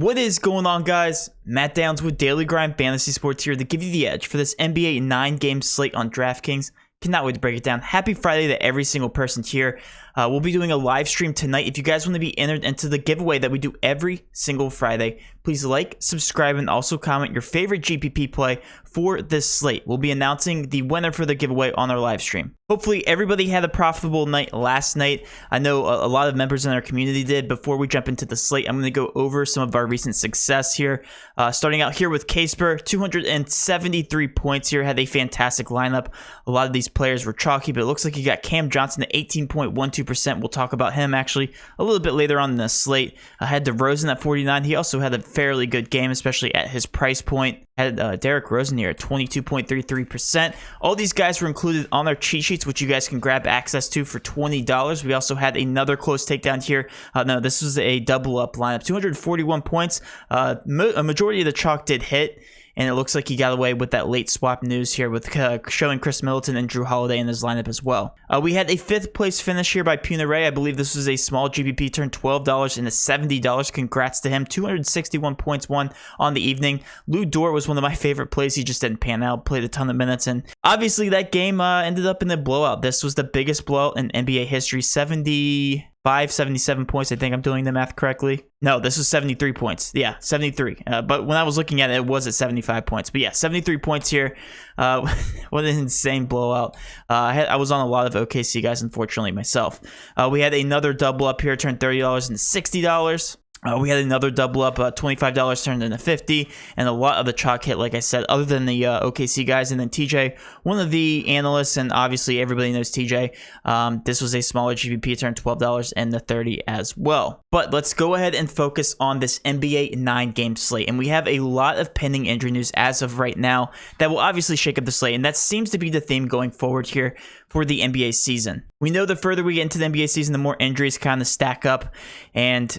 What is going on, guys? Matt Downs with Daily Grind Fantasy Sports here to give you the edge for this NBA 9-game slate on DraftKings. Cannot wait to break it down. Happy Friday to every single person here. We'll be doing a live stream tonight. If you guys want to be entered into the giveaway that we do every single Friday, please like, subscribe, and also comment your favorite GPP play for this slate. We'll be announcing the winner for the giveaway on our live stream. Hopefully everybody had a profitable night last night. I know a lot of members in our community did. Before we jump into the slate, I'm going to go over some of our recent success here. Starting out here with Casper, 273 points here. Had a fantastic lineup. A lot of these players were chalky, but it looks like you got Cam Johnson at 18.12%. We'll talk about him actually a little bit later on in the slate. I had DeRozan at 49. He also had a fairly good game, especially at his price point. Had Derek Rosen here at 22.33%. All these guys were included on our cheat sheets, which you guys can grab access to for $20. We also had another close takedown here. No, this was a double up lineup. 241 points. A majority of the chalk did hit. And it looks like he got away with that late swap news here with showing Chris Middleton and Drew Holiday in his lineup as well. We had a 5th place finish here by Punare. I believe this was a small GPP turn, $12 into $70. Congrats to him. 261 points won on the evening. Lou Dort was one of my favorite plays. He just didn't pan out, played a ton of minutes. And obviously that game ended up in a blowout. This was the biggest blowout in NBA history. 77 points. I think I'm doing the math correctly. No, this was 73 points. Yeah, 73. But when I was looking at it, it was at 75 points. But yeah, 73 points here. What an insane blowout. I was on a lot of OKC guys, unfortunately, myself. We had another double up here, turned $30 into $60. We had another double up, $25 turned into $50, and a lot of the chalk hit, like I said, other than the OKC guys. And then TJ, one of the analysts, and obviously everybody knows TJ, this was a smaller GPP, turned $12 into $30 as well. But let's go ahead and focus on this NBA 9-game slate. And we have a lot of pending injury news as of right now that will obviously shake up the slate, and that seems to be the theme going forward here for the NBA season. We know the further we get into the NBA season, the more injuries kind of stack up, and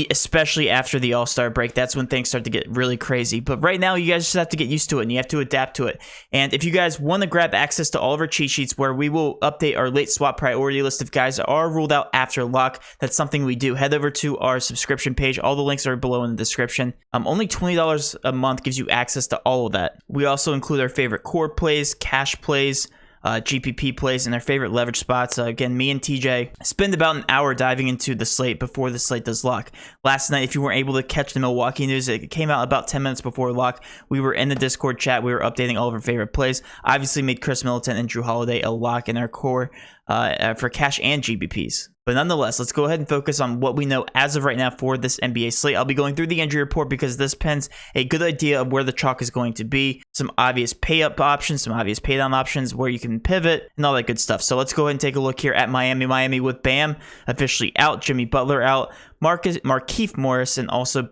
especially after the All-Star break, that's when things start to get really crazy. But right now, you guys just have to get used to it, and you have to adapt to it. And if you guys want to grab access to all of our cheat sheets, where we will update our late swap priority list if guys are ruled out after lock, that's something we do. Head over to our subscription page. All the links are below in the description. Only $20 a month gives you access to all of that. We also include our favorite core plays, cash plays, GPP plays, and their favorite leverage spots. Again, me and TJ spend about an hour diving into the slate before the slate does lock. Last night, if you weren't able to catch the Milwaukee news, it came out about 10 minutes before lock. We were in the Discord chat. We were updating all of our favorite plays. Obviously made Chris Middleton and Drew Holiday a lock in our core for cash and GPPs. But nonetheless, let's go ahead and focus on what we know as of right now for this NBA slate. I'll be going through the injury report because this pins a good idea of where the chalk is going to be. Some obvious pay-up options, some obvious pay-down options where you can pivot, and all that good stuff. So let's go ahead and take a look here at Miami. Miami with Bam officially out, Jimmy Butler out, Markieff Morris, and also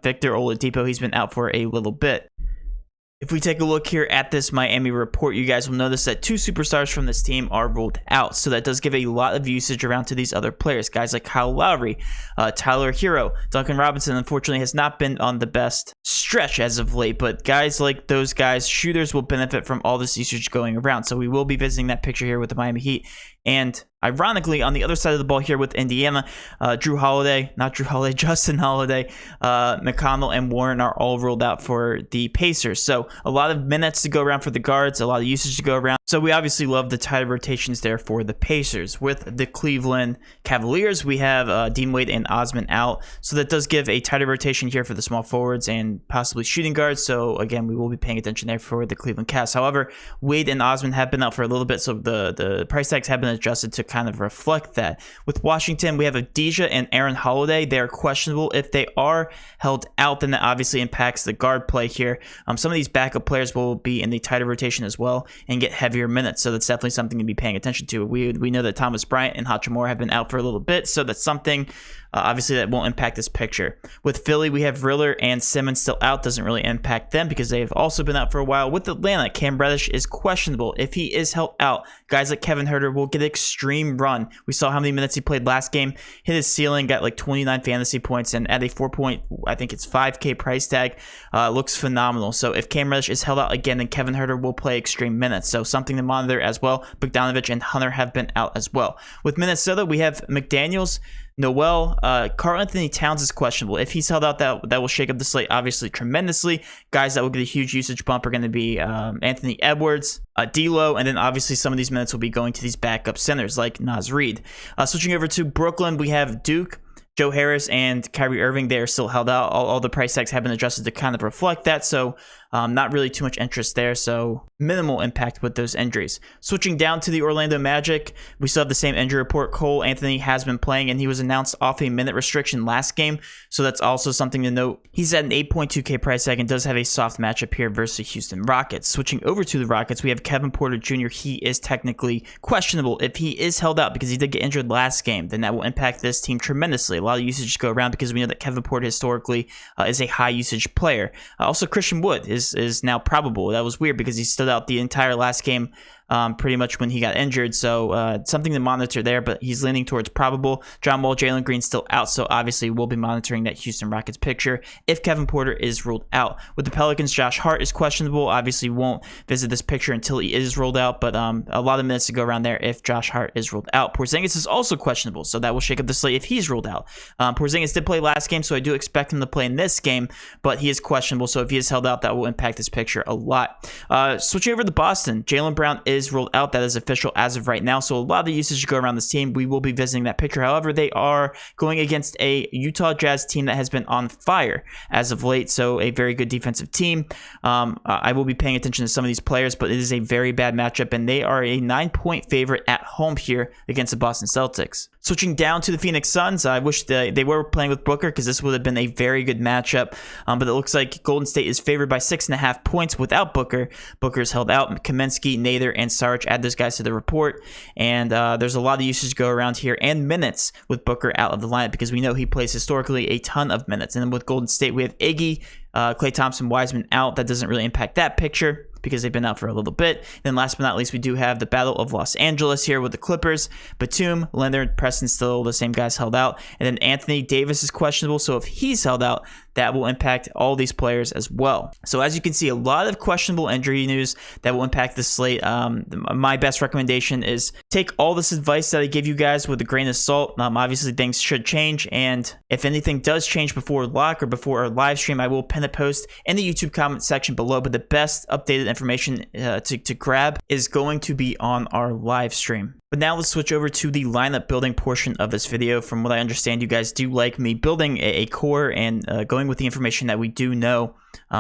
Victor Oladipo. He's been out for a little bit. If we take a look here at this Miami report, you guys will notice that 2 superstars from this team are ruled out. So that does give a lot of usage around to these other players. Guys like Kyle Lowry, Tyler Hero, Duncan Robinson, unfortunately, has not been on the best stretch as of late. But guys like those guys, shooters, will benefit from all this usage going around. So we will be visiting that picture here with the Miami Heat. And ironically, on the other side of the ball here with Indiana, Justin Holiday, McConnell, and Warren are all ruled out for the Pacers. So a lot of minutes to go around for the guards, a lot of usage to go around. So we obviously love the tighter rotations there for the Pacers. With the Cleveland Cavaliers, we have Dean Wade and Osman out. So that does give a tighter rotation here for the small forwards and possibly shooting guards. So again, we will be paying attention there for the Cleveland Cavs. However, Wade and Osman have been out for a little bit, so the price tags have been adjusted to kind of reflect that. With Washington, we have Adija and Aaron Holiday. They are questionable. If they are held out, then that obviously impacts the guard play here. Some of these backup players will be in the tighter rotation as well and get heavier minutes, so that's definitely something to be paying attention to. We know that Thomas Bryant and Hachimura have been out for a little bit, so that's something obviously that won't impact this picture. With Philly, we have Riller and Simmons still out. Doesn't really impact them because they've also been out for a while. With Atlanta, Cam Reddish is questionable. If he is held out, guys like Kevin Huerter will get an extreme run. We saw how many minutes he played last game, hit his ceiling, got like 29 fantasy points, and at a 5K price tag, looks phenomenal. So if Cam Reddish is held out again, then Kevin Huerter will play extreme minutes. So something to monitor as well. Bogdanovic and Hunter have been out as well. With Minnesota, we have McDaniels, Noel, Karl Anthony Towns is questionable. If he's held out, that will shake up the slate obviously tremendously. Guys that will get a huge usage bump are going to be Anthony Edwards, D'Lo, and then obviously some of these minutes will be going to these backup centers like Naz Reid. Switching over to Brooklyn, we have Duke, Joe Harris, and Kyrie Irving. They are still held out. All the price tags have been adjusted to kind of reflect that, so not really too much interest there, so minimal impact with those injuries. Switching down to the Orlando Magic, we still have the same injury report. Cole Anthony has been playing, and he was announced off a minute restriction last game, so that's also something to note. He's at an 8.2K price tag and does have a soft matchup here versus the Houston Rockets. Switching over to the Rockets, we have Kevin Porter Jr. He is technically questionable. If he is held out because he did get injured last game, then that will impact this team tremendously. A lot of usage go around because we know that Kevin Porter historically is a high usage player. Also, Christian Wood is now probable. That was weird because he stood out the entire last game pretty much when he got injured, so something to monitor there, but he's leaning towards probable. John Wall, Jalen Green still out, so obviously we'll be monitoring that Houston Rockets picture if Kevin Porter is ruled out. With the Pelicans, Josh Hart is questionable. Obviously won't visit this picture until he is ruled out, but a lot of minutes to go around there if Josh Hart is ruled out. Porzingis is also questionable, so that will shake up the slate if he's ruled out. Porzingis did play last game, so I do expect him to play in this game, but he is questionable, so if he is held out, that will impact this picture a lot. Switching over to Boston, Jaylen Brown is ruled out. That is official as of right now, so a lot of the usage go around this team. We will be visiting that picture. However, they are going against a Utah Jazz team that has been on fire as of late, so a very good defensive team. I will be paying attention to some of these players, but it is a very bad matchup, and they are a 9-point favorite at home here against the Boston Celtics. Switching down to the Phoenix Suns, I wish they were playing with Booker because this would have been a very good matchup, but it looks like Golden State is favored by 6.5 points without Booker. Booker's held out. Kaminsky, Nader, and Saric, add those guys to the report, and there's a lot of usage go around here and minutes with Booker out of the lineup because we know he plays historically a ton of minutes. And then with Golden State, we have Iggy, Klay Thompson, Wiseman out. That doesn't really impact that picture because they've been out for a little bit. And then last but not least, we do have the Battle of Los Angeles here with the Clippers. Batum, Leonard, Preston still the same guys held out. And then Anthony Davis is questionable, so if he's held out, that will impact all these players as well. So as you can see, a lot of questionable injury news that will impact the slate. My best recommendation is take all this advice that I give you guys with a grain of salt. Obviously, things should change, and if anything does change before lock or before our live stream, I will pin a post in the YouTube comment section below. But the best updated information to grab is going to be on our live stream. But now let's switch over to the lineup building portion of this video. From what I understand, you guys do like me building a core and going with the information that we do know,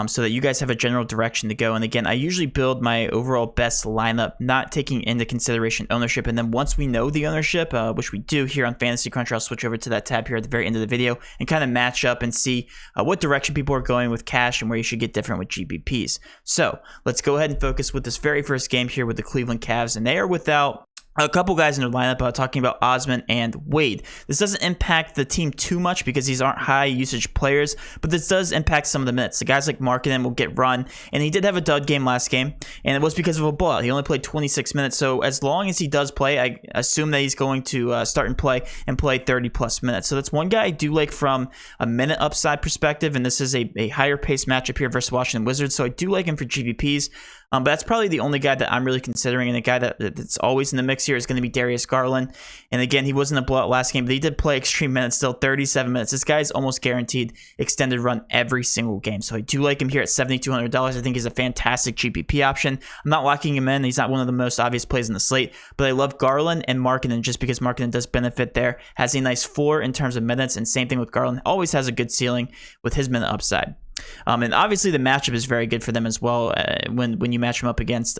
so that you guys have a general direction to go. And again, I usually build my overall best lineup, not taking into consideration ownership. And then once we know the ownership, which we do here on Fantasy Cruncher, I'll switch over to that tab here at the very end of the video and kind of match up and see what direction people are going with cash and where you should get different with GBPs. So let's go ahead and focus with this very first game here with the Cleveland Cavs, and they are without a couple guys in their lineup, talking about Osman and Wade. This doesn't impact the team too much because these aren't high usage players, but this does impact some of the minutes. The guys like Markkanen will get run, and he did have a dud game last game, and it was because of a blowout. He only played 26 minutes, so as long as he does play, I assume that he's going to start and play 30 plus minutes. So that's one guy I do like from a minute upside perspective, and this is a higher pace matchup here versus Washington Wizards, so I do like him for GBPs. But that's probably the only guy that I'm really considering, and the guy that's always in the mix here is going to be Darius Garland. And again, he wasn't a blowout last game, but he did play extreme minutes, still 37 minutes. This guy's almost guaranteed extended run every single game. So I do like him here at $7,200. I think he's a fantastic GPP option. I'm not locking him in. He's not one of the most obvious plays in the slate, but I love Garland and Markkanen just because Markkanen does benefit there. Has a nice floor in terms of minutes, and same thing with Garland. Always has a good ceiling with his minute upside. And obviously the matchup is very good for them as well when you match them up against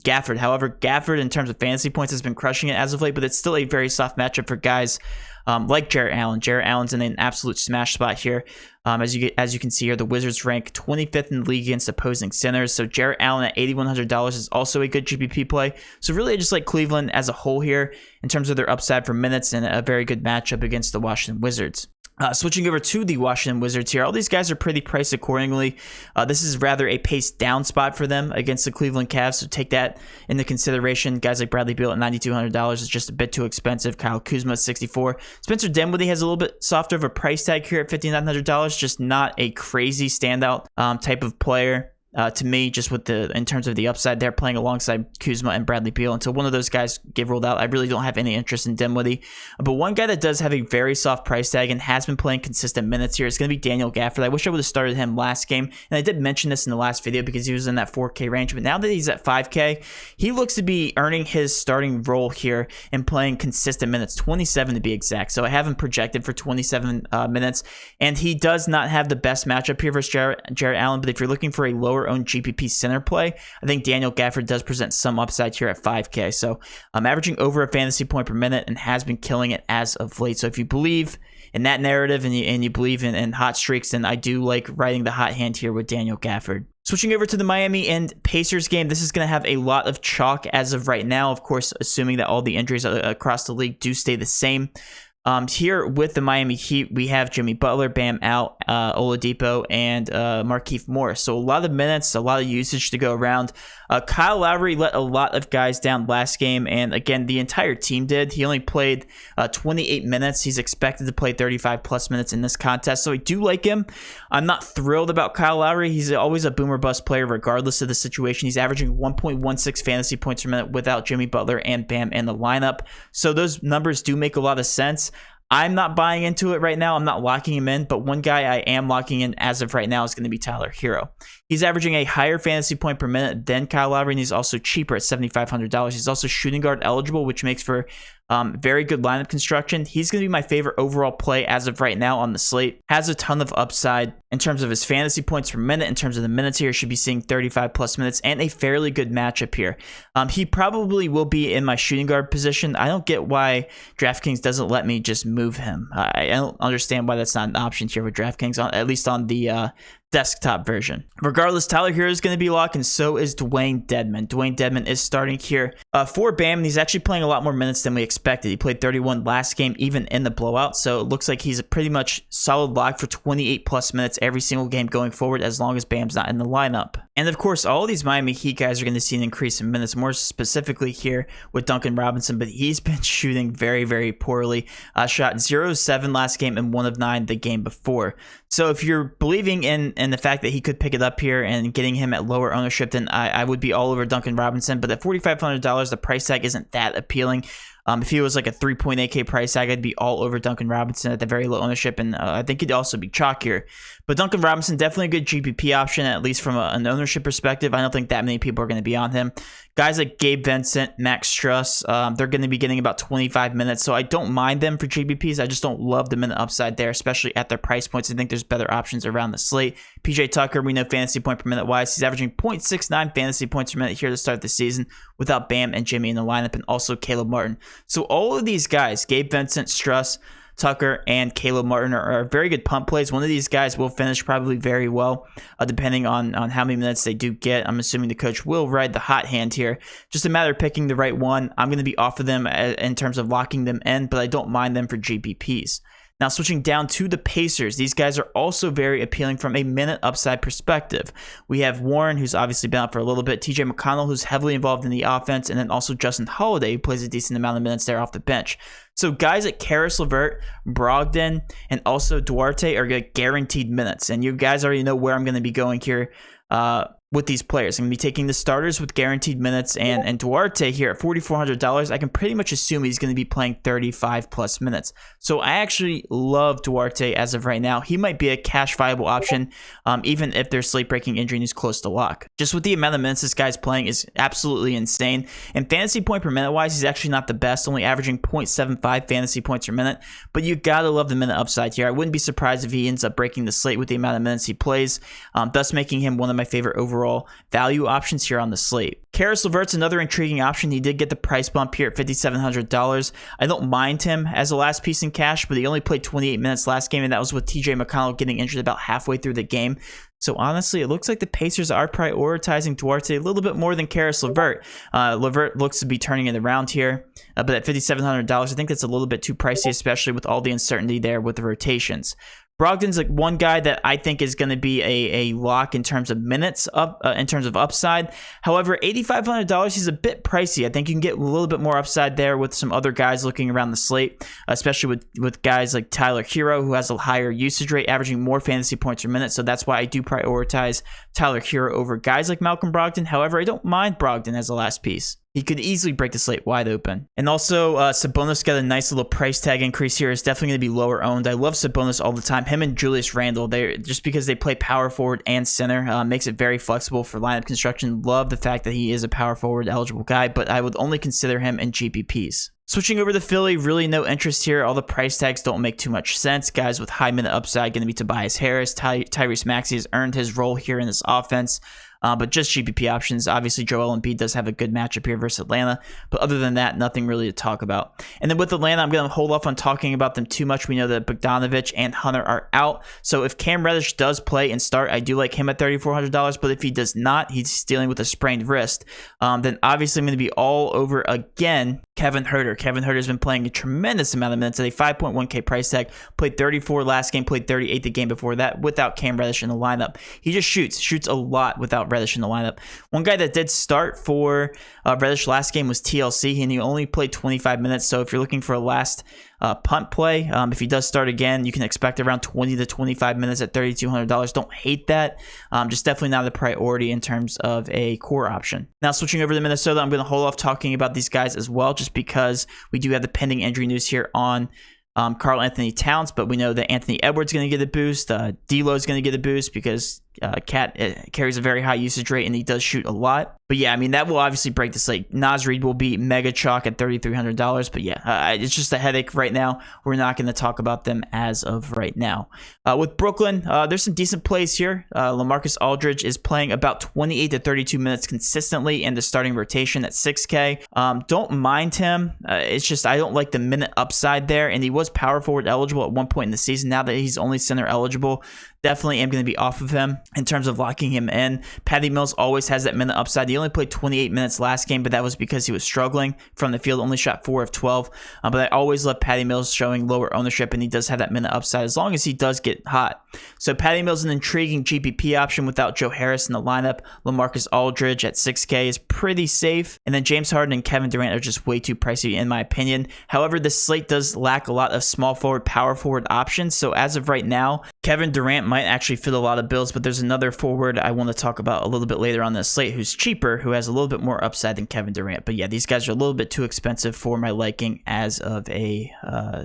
Gafford. However, Gafford in terms of fantasy points has been crushing it as of late, but it's still a very soft matchup for guys like Jarrett Allen. Jarrett Allen's in an absolute smash spot here. As you can see here, the Wizards rank 25th in the league against opposing centers. So Jarrett Allen at $8,100 is also a good GPP play. So really, I just like Cleveland as a whole here in terms of their upside for minutes and a very good matchup against the Washington Wizards. Switching over to the Washington Wizards here, all these guys are pretty priced accordingly. This is rather a pace down spot for them against the Cleveland Cavs, so take that into consideration. Guys like Bradley Beal at $9,200 is just a bit too expensive. Kyle Kuzma at $64. Spencer Dinwiddie has a little bit softer of a price tag here at $5,900, just not a crazy standout type of player. to me, just with in terms of the upside there, playing alongside Kuzma and Bradley Beal. Until one of those guys get ruled out, I really don't have any interest in Dinwiddie. But one guy that does have a very soft price tag and has been playing consistent minutes here is going to be Daniel Gafford. I wish I would have started him last game, and I did mention this in the last video because he was in that 4K range. But now that he's at 5K, he looks to be earning his starting role here and playing consistent minutes, 27 to be exact. So I have him projected for 27 minutes, and he does not have the best matchup here versus Jarrett Allen. But if you're looking for a lower owned GPP center play, I think Daniel Gafford does present some upside here at 5K. So I'm averaging over a fantasy point per minute and has been killing it as of late. So if you believe in that narrative and you believe in hot streaks, then I do like riding the hot hand here with Daniel Gafford. Switching over to the Miami and Pacers game, this is going to have a lot of chalk as of right now, of course, assuming that all the injuries across the league do stay the same. Here with the Miami Heat, we have Jimmy Butler, Bam out, Oladipo, and Markieff Morris. So a lot of minutes, a lot of usage to go around. Kyle Lowry let a lot of guys down last game, and again, the entire team did. He only played 28 minutes. He's expected to play 35 plus minutes in this contest, so I do like him. I'm not thrilled about Kyle Lowry. He's always a boomer bust player regardless of the situation. He's averaging 1.16 fantasy points per minute without Jimmy Butler and Bam in the lineup, so those numbers do make a lot of sense. I'm not buying into it right now. I'm not locking him in, but one guy I am locking in as of right now is going to be Tyler Hero. He's averaging a higher fantasy point per minute than Kyle Lowry, and he's also cheaper at $7,500. He's also shooting guard eligible, which makes for very good lineup construction. He's going to be my favorite overall play as of right now on the slate. Has a ton of upside in terms of his fantasy points per minute. In terms of the minutes here, should be seeing 35 plus minutes and a fairly good matchup here. He probably will be in my shooting guard position. I don't get why DraftKings doesn't let me just move him. I don't understand why that's not an option here with DraftKings, at least on the desktop version. Regardless, Tyler Hero is going to be locked, and so is Dwayne Dedmon. Dwayne Dedmon is starting here for Bam, and he's actually playing a lot more minutes than we expected. He played 31 last game, even in the blowout, so it looks like he's a pretty much solid lock for 28 plus minutes every single game going forward, as long as Bam's not in the lineup. And of course, all of these Miami Heat guys are going to see an increase in minutes, more specifically here with Duncan Robinson, but he's been shooting very, very poorly. Shot 0-7 last game and 1 of 9 the game before. So if you're believing in the fact that he could pick it up here and getting him at lower ownership, then I would be all over Duncan Robinson. But at $4,500, the price tag isn't that appealing. If he was like a 3.8K price tag, I'd be all over Duncan Robinson at the very low ownership, and I think he'd also be chalkier. But Duncan Robinson, definitely a good GPP option, at least from an ownership perspective. I don't think that many people are going to be on him. Guys like Gabe Vincent, Max Struss, they're going to be getting about 25 minutes, so I don't mind them for GPPs. I just don't love them in the upside there, especially at their price points. I think there's better options around the slate. PJ Tucker, we know fantasy point per minute wise, he's averaging 0.69 fantasy points per minute here to start the season without Bam and Jimmy in the lineup, and also Caleb Martin. So all of these guys, Gabe Vincent, Struss, Tucker, and Caleb Martin are very good punt plays. One of these guys will finish probably very well, depending on how many minutes they do get. I'm assuming the coach will ride the hot hand here. Just a matter of picking the right one. I'm going to be off of them in terms of locking them in, but I don't mind them for GPPs. Now, switching down to the Pacers, these guys are also very appealing from a minute upside perspective. We have Warren, who's obviously been out for a little bit, TJ McConnell, who's heavily involved in the offense, and then also Justin Holiday, who plays a decent amount of minutes there off the bench. So guys like Karis LeVert, Brogdon, and also Duarte are guaranteed minutes, and you guys already know where I'm going to be going here with these players. I'm going to be taking the starters with guaranteed minutes, and Duarte here at $4,400, I can pretty much assume he's going to be playing 35 plus minutes. So I actually love Duarte as of right now. He might be a cash viable option, even if their slate breaking injury is close to lock. Just with the amount of minutes this guy's playing is absolutely insane. And fantasy point per minute wise, he's actually not the best, only averaging 0.75 fantasy points per minute, but you gotta love the minute upside here. I wouldn't be surprised if he ends up breaking the slate with the amount of minutes he plays, thus making him one of my favorite overall value options here on the slate. Karis LeVert's another intriguing option. He did get the price bump here at $5,700. I don't mind him as a last piece in cash, but he only played 28 minutes last game, and that was with TJ McConnell getting injured about halfway through the game. So honestly, it looks like the Pacers are prioritizing Duarte a little bit more than Karis LeVert. LeVert looks to be turning it around here, but at $5,700, I think that's a little bit too pricey, especially with all the uncertainty there with the rotations. Brogdon's like one guy that I think is going to be a lock in terms of minutes up, in terms of upside. However, $8,500, he's a bit pricey. I think you can get a little bit more upside there with some other guys looking around the slate, especially with guys like Tyler Hero, who has a higher usage rate, averaging more fantasy points per minute. So that's why I do prioritize Tyler Hero over guys like Malcolm Brogdon. However, I don't mind Brogdon as a last piece. He could easily break the slate wide open. And also, Sabonis got a nice little price tag increase here. It's definitely going to be lower owned. I love Sabonis all the time. Him and Julius Randle, they just because they play power forward and center, makes it very flexible for lineup construction. Love the fact that he is a power forward eligible guy, but I would only consider him in GPPs. Switching over to Philly, really no interest here. All the price tags don't make too much sense. Guys with high minute upside going to be Tobias Harris. Tyrese Maxey has earned his role here in this offense. But just GPP options. Obviously, Joel Embiid does have a good matchup here versus Atlanta. But other than that, nothing really to talk about. And then with Atlanta, I'm going to hold off on talking about them too much. We know that Bogdanovich and Hunter are out. So if Cam Reddish does play and start, I do like him at $3,400. But if he does not, he's dealing with a sprained wrist. Then obviously I'm going to be all over again Kevin Huerter. Kevin Huerter has been playing a tremendous amount of minutes at a 5.1K price tag. Played 34 last game, played 38 the game before that without Cam Reddish in the lineup. He just shoots a lot without Reddish in the lineup. One guy that did start for Reddish last game was TLC, and he only played 25 minutes. So if you're looking for a last punt play, if he does start again, you can expect around 20 to 25 minutes at $3,200. Don't hate that. Just definitely not a priority in terms of a core option. Now switching over to Minnesota, I'm going to hold off talking about these guys as well, just because we do have the pending injury news here on Karl Anthony Towns, but we know that Anthony Edwards is going to get a boost. D'Lo is going to get a boost because Cat carries a very high usage rate and he does shoot a lot. But yeah, I mean, that will obviously break the slate. Naz Reid will be mega chalk at $3,300. But yeah, it's just a headache right now. We're not going to talk about them as of right now. With Brooklyn, there's some decent plays here. LaMarcus Aldridge is playing about 28 to 32 minutes consistently in the starting rotation at 6K. Don't mind him. It's just I don't like the minute upside there. And he was power forward eligible at one point in the season. Now that he's only center eligible, definitely am going to be off of him in terms of locking him in. Patty Mills always has that minute upside. He only played 28 minutes last game, but that was because he was struggling from the field, only shot 4 of 12. But I always love Patty Mills showing lower ownership, and he does have that minute upside as long as he does get hot. So Patty Mills is an intriguing GPP option without Joe Harris in the lineup. LaMarcus Aldridge at 6K is pretty safe. And then James Harden and Kevin Durant are just way too pricey in my opinion. However, this slate does lack a lot of small forward, power forward options. So as of right now, Kevin Durant might actually fit a lot of bills, but there's another forward I want to talk about a little bit later on this slate who's cheaper, who has a little bit more upside than Kevin Durant. But yeah, these guys are a little bit too expensive for my liking as of a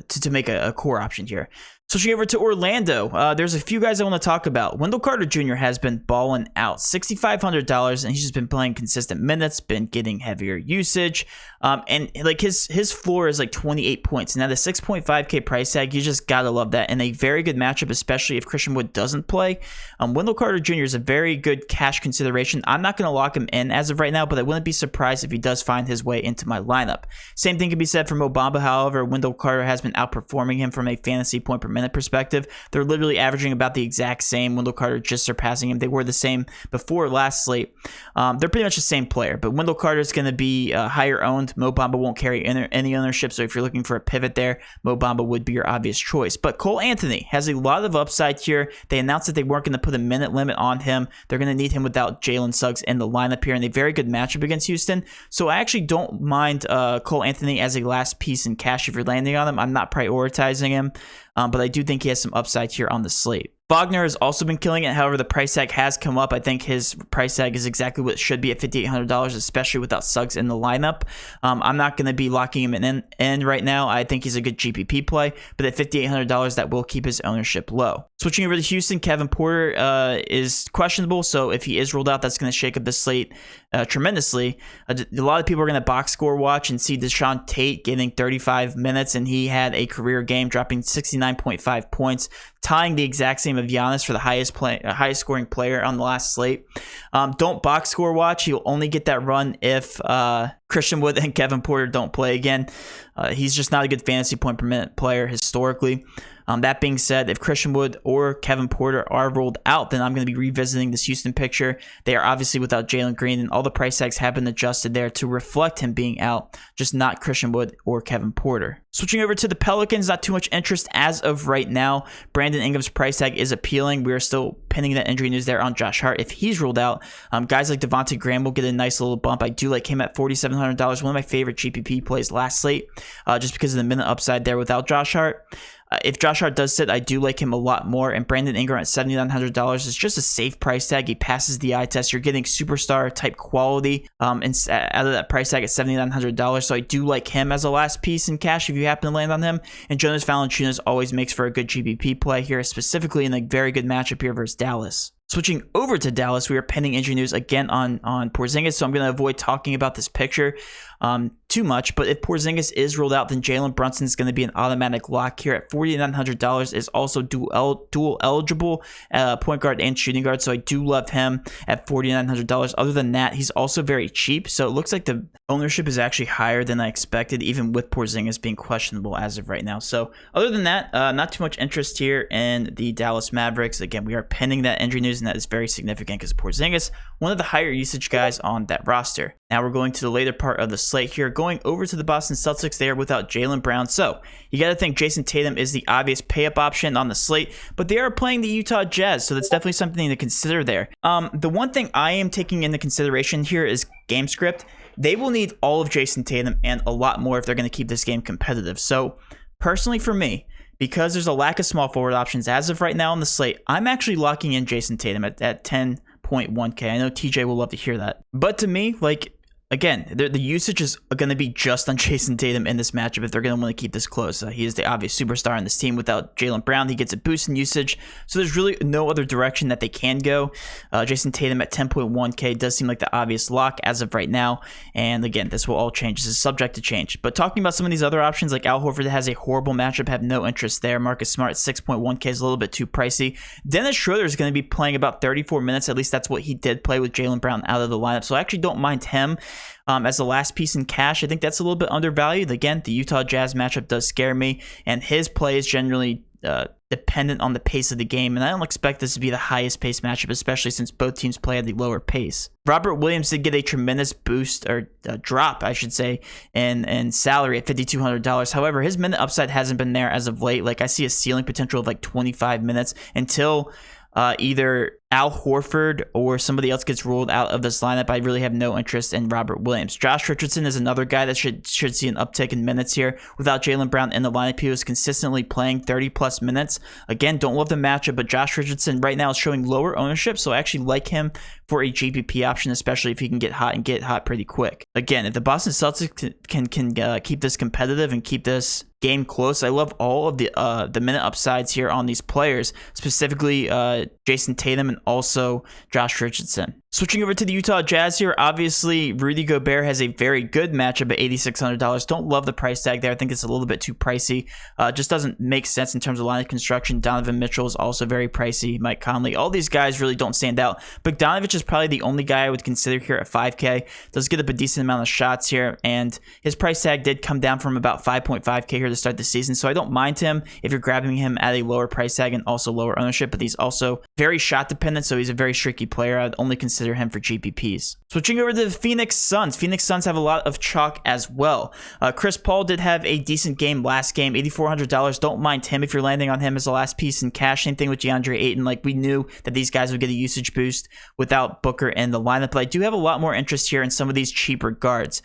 to make a core option here. Switching over to Orlando, there's a few guys I want to talk about. Wendell Carter Jr. has been balling out, $6,500, and he's just been playing consistent minutes, been getting heavier usage, and like his floor is like 28 points. Now the 6.5K price tag, you just gotta love that, and a very good matchup, especially if Christian Wood doesn't play. Wendell Carter Jr. is a very good cash consideration. I'm not gonna lock him in as of right now, but I wouldn't be surprised if he does find his way into my lineup. Same thing can be said for Mo Bamba. However, Wendell Carter has been outperforming him from a fantasy point per minute perspective. They're literally averaging about the exact same. Wendell Carter just surpassing him. They were the same before last slate. They're pretty much the same player, but Wendell Carter is going to be higher owned. Mo Bamba won't carry any ownership, so if you're looking for a pivot there, Mo Bamba would be your obvious choice. But Cole Anthony has a lot of upside here. They announced that they weren't going to put a minute limit on him. They're going to need him without Jalen Suggs in the lineup here, and a very good matchup against Houston. So I actually don't mind Cole Anthony as a last piece in cash if you're landing on him. I'm not prioritizing him. But I do think he has some upside here on the slate. Wagner has also been killing it. However, the price tag has come up. I think his price tag is exactly what it should be at $5,800, especially without Suggs in the lineup. I'm not going to be locking him in right now. I think he's a good GPP play, but at $5,800, that will keep his ownership low. Switching over to Houston, Kevin Porter is questionable, so if he is ruled out, that's going to shake up the slate tremendously. A lot of people are going to box score watch and see Deshaun Tate getting 35 minutes, and he had a career game, dropping 69.5 points, tying the exact same of Giannis for the highest scoring player on the last slate. Don't box score watch. You'll only get that run if Christian Wood and Kevin Porter don't play again. He's just not a good fantasy point per minute player historically. That being said, if Christian Wood or Kevin Porter are rolled out, then I'm going to be revisiting this Houston picture. They are obviously without Jalen Green, and all the price tags have been adjusted there to reflect him being out, just not Christian Wood or Kevin Porter. Switching over to the Pelicans, not too much interest as of right now. Brandon Ingram's price tag is appealing. We are still pinning that injury news there on Josh Hart. If he's ruled out, guys like Devontae Graham will get a nice little bump. I do like him at $4,700. One of my favorite GPP plays last slate, just because of the minute upside there without Josh Hart. If Josh Hart does sit, I do like him a lot more. And Brandon Ingram at $7,900 is just a safe price tag. He passes the eye test. You're getting superstar type quality out of that price tag at $7,900. So I do like him as a last piece in cash if you happen to land on him. And Jonas Valanciunas always makes for a good GPP play here, specifically in a very good matchup here versus Dallas. Switching over to Dallas, we are pending injury news again on Porzingis, so I'm going to avoid talking about this picture too much. But if Porzingis is ruled out, then Jalen Brunson is going to be an automatic lock here at $4,900. Is also dual eligible point guard and shooting guard, so I do love him at $4,900. Other than that, he's also very cheap, so it looks like the ownership is actually higher than I expected, even with Porzingis being questionable as of right now. So other than that, not too much interest here in the Dallas Mavericks. Again, we are pending that injury news, and that is very significant because Porzingis, one of the higher usage guys on that roster. Now we're going to the later part of the slate here, going over to the Boston Celtics. They are without Jaylen Brown, so you got to think Jason Tatum is the obvious pay-up option on the slate, but they are playing the Utah Jazz, so that's definitely something to consider there. The one thing I am taking into consideration here is game script. They will need all of Jason Tatum and a lot more if they're going to keep this game competitive. So personally for me, because there's a lack of small forward options as of right now on the slate, I'm actually locking in Jason Tatum at 10.1K. I know TJ will love to hear that. But to me, like, again, the usage is going to be just on Jason Tatum in this matchup if they're going to want to keep this close. He is the obvious superstar on this team. Without Jaylen Brown, he gets a boost in usage. So there's really no other direction that they can go. Jason Tatum at 10.1K does seem like the obvious lock as of right now. And again, this will all change. This is subject to change. But talking about some of these other options, like Al Horford that has a horrible matchup, have no interest there. Marcus Smart at 6.1K is a little bit too pricey. Dennis Schroeder is going to be playing about 34 minutes. At least that's what he did play with Jaylen Brown out of the lineup. So I actually don't mind him as the last piece in cash. I think that's a little bit undervalued. Again, the Utah Jazz matchup does scare me, and his play is generally dependent on the pace of the game, and I don't expect this to be the highest pace matchup, especially since both teams play at the lower pace. Robert Williams did get a tremendous boost, or drop, I should say, in salary at $5,200. However, his minute upside hasn't been there as of late. Like, I see a ceiling potential of like 25 minutes until either Al Horford or somebody else gets ruled out of this lineup. I really have no interest in Robert Williams. Josh Richardson is another guy that should see an uptick in minutes here. Without Jaylen Brown in the lineup, he was consistently playing 30 plus minutes. Again, don't love the matchup, but Josh Richardson right now is showing lower ownership, so I actually like him for a GPP option, especially if he can get hot and get hot pretty quick. Again, if the Boston Celtics can keep this competitive and keep this game close, I love all of the minute upsides here on these players, specifically Jason Tatum and also Josh Richardson. Switching over to the Utah Jazz here, obviously Rudy Gobert has a very good matchup at $8,600. Don't love the price tag there. I think it's a little bit too pricey. Just doesn't make sense in terms of lineup construction. Donovan Mitchell is also very pricey. Mike Conley, all these guys really don't stand out. Bogdanovich is probably the only guy I would consider here at 5K. Does get up a decent amount of shots here, and his price tag did come down from about 5.5K here to start the season, so I don't mind him if you're grabbing him at a lower price tag and also lower ownership, but he's also very shot dependent, so he's a very streaky player. I'd only consider him for GPPs. Switching over to the Phoenix Suns. Phoenix Suns have a lot of chalk as well. Chris Paul did have a decent game last game, $8,400. Don't mind him if you're landing on him as the last piece in cash. Same thing with DeAndre Ayton. Like, we knew that these guys would get a usage boost without Booker in the lineup, but I do have a lot more interest here in some of these cheaper guards.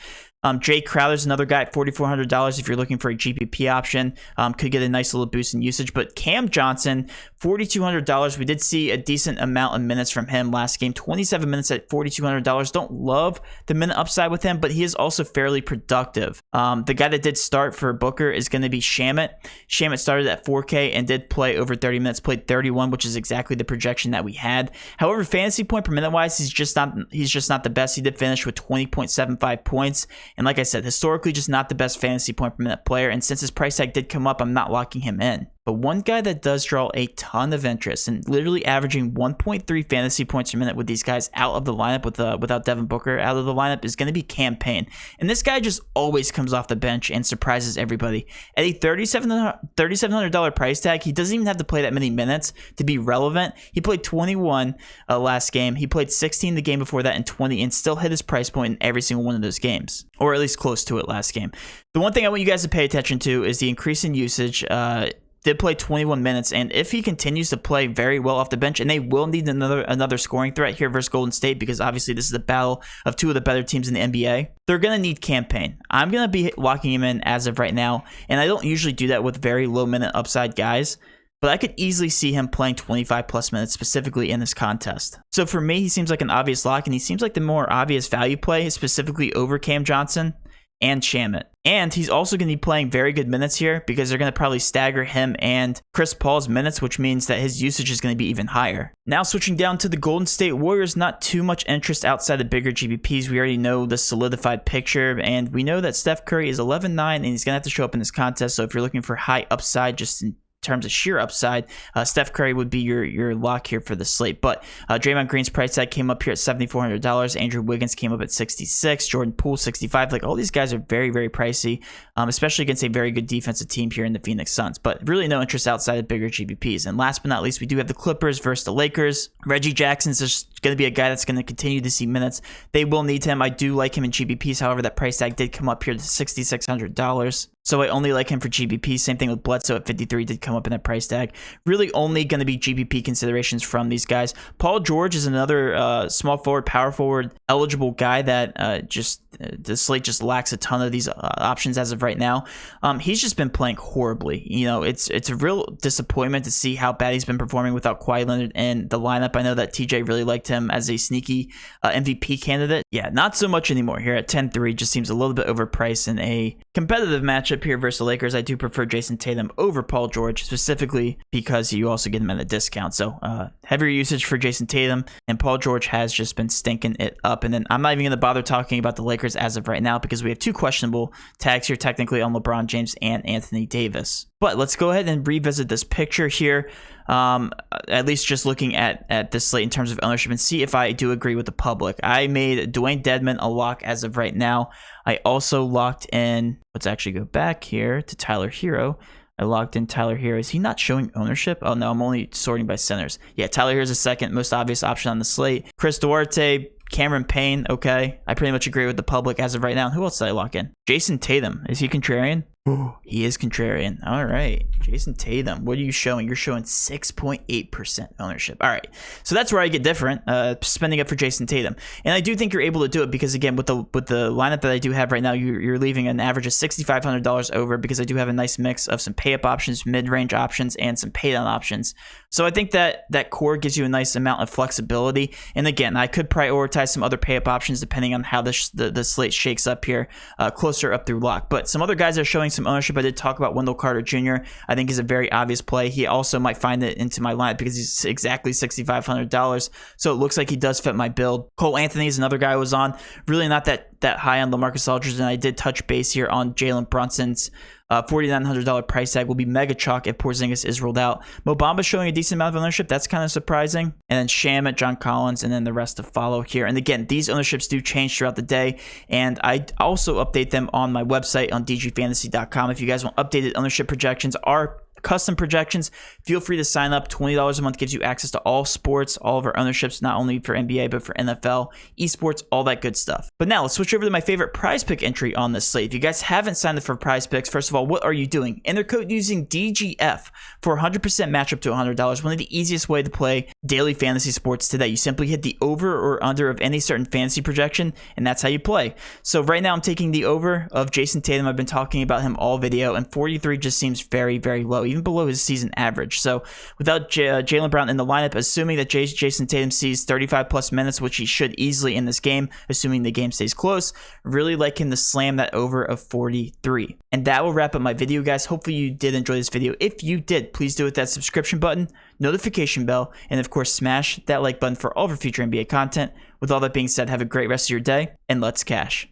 Jay Crowder's another guy at $4,400 if you're looking for a GPP option. Could get a nice little boost in usage. But Cam Johnson, $4,200. We did see a decent amount of minutes from him last game. 27 minutes at $4,200. Don't love the minute upside with him, but he is also fairly productive. The guy that did start for Booker is going to be Shamet. Shamet started at 4K and did play over 30 minutes, played 31, which is exactly the projection that we had. However, fantasy point per minute wise, he's just not the best. He did finish with 20.75 points. And like I said, historically just not the best fantasy point per minute player. And since his price tag did come up, I'm not locking him in. But one guy that does draw a ton of interest and literally averaging 1.3 fantasy points per minute with these guys out of the lineup without Devin Booker out of the lineup is going to be Cam Payne. And this guy just always comes off the bench and surprises everybody. At a $3,700 price tag, he doesn't even have to play that many minutes to be relevant. He played 21 last game. He played 16 the game before that and 20 and still hit his price point in every single one of those games, or at least close to it last game. The one thing I want you guys to pay attention to is the increase in usage. Did play 21 minutes, and if he continues to play very well off the bench, and they will need another scoring threat here versus Golden State, because obviously this is the battle of two of the better teams in the NBA, they're going to need Cam Payne. I'm going to be locking him in as of right now, and I don't usually do that with very low minute upside guys, but I could easily see him playing 25 plus minutes specifically in this contest. So for me, he seems like an obvious lock, and he seems like the more obvious value play, specifically over Cam Johnson and Shamet. And he's also going to be playing very good minutes here because they're going to probably stagger him and Chris Paul's minutes, which means that his usage is going to be even higher. Now switching down to the Golden State Warriors, not too much interest outside the bigger GPPs. We already know the solidified picture, and we know that Steph Curry is 11-9, and he's going to have to show up in this contest. So if you're looking for high upside just in terms of sheer upside, Steph Curry would be your lock here for the slate. But Draymond Green's price tag came up here at $7,400. Andrew Wiggins came up at $66. Jordan Poole $65. Like, all these guys are very, very pricey, especially against a very good defensive team here in the Phoenix Suns. But really no interest outside of bigger GPPs. And last but not least, we do have the Clippers versus the Lakers. Reggie Jackson's just going to be a guy that's going to continue to see minutes. They will need him. I do like him in GPPs. However, that price tag did come up here to $6,600. So I only like him for GPP. Same thing with Bledsoe at 53 did come up in that price tag. Really only going to be GPP considerations from these guys. Paul George is another small forward, power forward eligible guy that the slate just lacks a ton of these options as of right now. He's just been playing horribly. You know, it's a real disappointment to see how bad he's been performing without Kawhi Leonard in the lineup. I know that TJ really liked him as a sneaky MVP candidate. Yeah, not so much anymore here at 10-3. Just seems a little bit overpriced in a competitive matchup here versus the Lakers. I do prefer Jason Tatum over Paul George, specifically because you also get him at a discount. So heavier usage for Jason Tatum, and Paul George has just been stinking it up. And then I'm not even going to bother talking about the Lakers as of right now because we have two questionable tags here technically on LeBron James and Anthony Davis. But let's go ahead and revisit this picture here, at least just looking at this slate in terms of ownership, and see if I do agree with the public. I made Dwayne Dedmon a lock as of right now. I also locked in, let's actually go back here to Tyler Hero. I locked in Tyler Hero. Is he not showing ownership? Oh no, I'm only sorting by centers. Yeah, Tyler Hero is the second most obvious option on the slate. Chris Duarte, Cameron Payne, okay. I pretty much agree with the public as of right now. Who else did I lock in? Jason Tatum. Is he contrarian? He is contrarian. All right. Jason Tatum. What are you showing? You're showing 6.8% ownership. All right. So that's where I get different, spending up for Jason Tatum. And I do think you're able to do it because, again, with the lineup that I do have right now, you're leaving an average of $6,500 over because I do have a nice mix of some pay-up options, mid-range options, and some pay-down options. So I think that core gives you a nice amount of flexibility. And again, I could prioritize some other pay-up options depending on how the slate shakes up here, closer up through lock. But some other guys are showing some ownership. I did talk about Wendell Carter Jr. I think he's a very obvious play. He also might find it into my lineup because he's exactly $6,500. So it looks like he does fit my build. Cole Anthony is another guy I was on. Really not that high on LaMarcus Aldridge, and I did touch base here on Jalen Brunson's $4,900 price tag. Will be mega chalk if Porzingis is ruled out. Mo Bamba showing a decent amount of ownership. That's kind of surprising. And then Shamet, John Collins, and then the rest to follow here. And again, these ownerships do change throughout the day, and I also update them on my website on dgfantasy.com. If you guys want updated ownership projections, custom projections, feel free to sign up. $20 a month gives you access to all sports, all of our ownerships, not only for NBA, but for NFL, esports, all that good stuff. But now let's switch over to my favorite prize pick entry on this slate. If you guys haven't signed up for PrizePicks, first of all, what are you doing? Enter code using DGF for 100% matchup to $100. One of the easiest way to play daily fantasy sports today. You simply hit the over or under of any certain fantasy projection, and that's how you play. So right now I'm taking the over of Jason Tatum. I've been talking about him all video, and 43 just seems very, very low, even below his season average. So without Jaylen Brown in the lineup, assuming that Jason Tatum sees 35 plus minutes, which he should easily in this game, assuming the game stays close, really like him to slam that over of 43. And that will wrap up my video, guys. Hopefully you did enjoy this video. If you did, please do hit that subscription button, notification bell, and of course smash that like button for all of our future NBA content. With all that being said, have a great rest of your day, and let's cash.